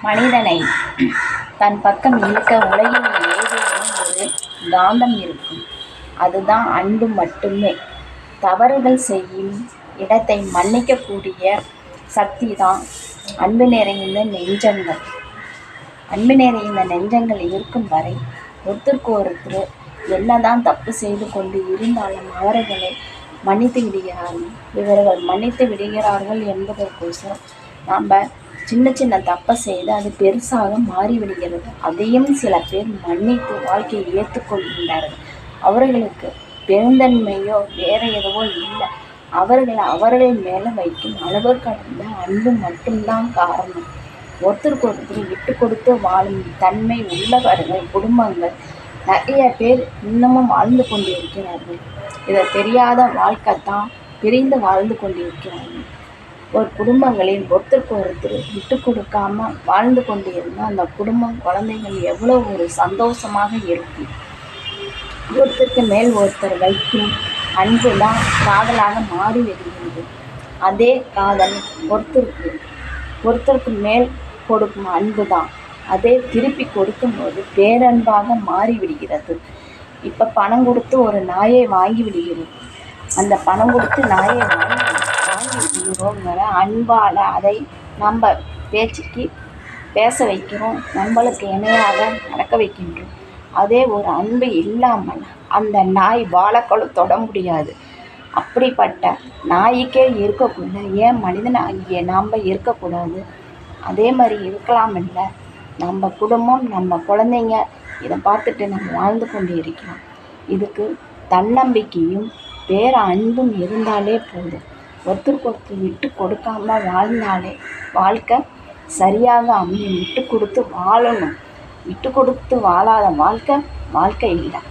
மனிதனை தன் பக்கம் இழுக்க உலகில் ஏதேனும் ஒரு காந்தம் இருக்கும். அதுதான் அன்பு மட்டுமே. தவறுகள் செய்யும் இடத்தை மன்னிக்கக்கூடிய சக்தி தான் அன்பு நிறைந்த நெஞ்சங்கள். அன்பு நிறைந்த நெஞ்சங்கள் இருக்கும் வரை ஒருத்தருக்கு ஒருத்தர் என்னதான் தப்பு செய்து கொண்டு இருந்தாலும் அவர்களை மன்னித்து விடுகிறார்கள். இவர்கள் மன்னித்து விடுகிறார்கள் என்பதற்கோசரம் நாம் சின்ன சின்ன தப்பை செய்து அது பெருசாக மாறிவிடுகிறது. அதையும் சில பேர் மன்னித்து வாழ்க்கையை ஏற்றுக்கொள்கின்றார்கள். அவர்களுக்கு பெருந்தன்மையோ வேறு எதுவோ இல்லை. அவர்கள் மேலே வைக்கும் அளவு கடந்த அன்பு மட்டும்தான் காரணம். ஒருத்தருக்கு ஒருத்தர் விட்டு கொடுத்து வாழும் தன்மை உள்ளவர்கள் குடும்பங்கள் நிறைய பேர் இன்னமும் வாழ்ந்து கொண்டிருக்கிறார்கள். இதை தெரியாத வாழ்க்கை தான் பிரிந்து வாழ்ந்து கொண்டிருக்கிறார்கள். ஒரு குடும்பங்களில் ஒருத்தருக்கு ஒருத்தர் விட்டு கொடுக்காம வாழ்ந்து கொண்டு இருந்தால் அந்த குடும்பம் குழந்தைகள் எவ்வளோ ஒரு சந்தோஷமாக இருக்கும். ஒருத்தருக்கு மேல் ஒருத்தர் வைக்கும் அன்பு தான் காதலாக மாறி வருகிறது. அதே காதல் ஒருத்தருக்கு மேல் கொடுக்கும் அன்பு தான் அதே திருப்பி கொடுக்கும்போது பேரன்பாக மாறிவிடுகிறது. இப்போ பணம் கொடுத்து ஒரு நாயை வாங்கி விடுகிறது. அந்த பணம் கொடுத்து நாயை வாங்கி விடுகிறோங்கிற அன்பால் அதை நம்ம பேச்சுக்கு பேச வைக்கிறோம், நம்மளுக்கு இணையாக நடக்க வைக்கின்றோம். அதே ஒரு அன்பு இல்லாமல் அந்த நாய் வாழைக்கொலை தொட முடியாது. அப்படிப்பட்ட நாய்க்கே இருக்கக்கூட ஏன் மனிதனாகிய நாம் இருக்கக்கூடாது? அதே மாதிரி இருக்கலாம் இல்லை? நம்ம குடும்பம் நம்ம குழந்தைங்க இதை பார்த்துட்டு நம்ம வாழ்ந்து கொண்டு இருக்கிறோம். இதுக்கு தன்னம்பிக்கையும் வேறு அன்பும் இருந்தாலே போதும். ஒருத்தருக்கு ஒருத்தர் விட்டு கொடுக்காம வாழ்ந்தாலே வாழ்க்கை சரியாக அமையும். விட்டு கொடுத்து வாழணும். விட்டு கொடுத்து வாழாத வாழ்க்கை இல்லை.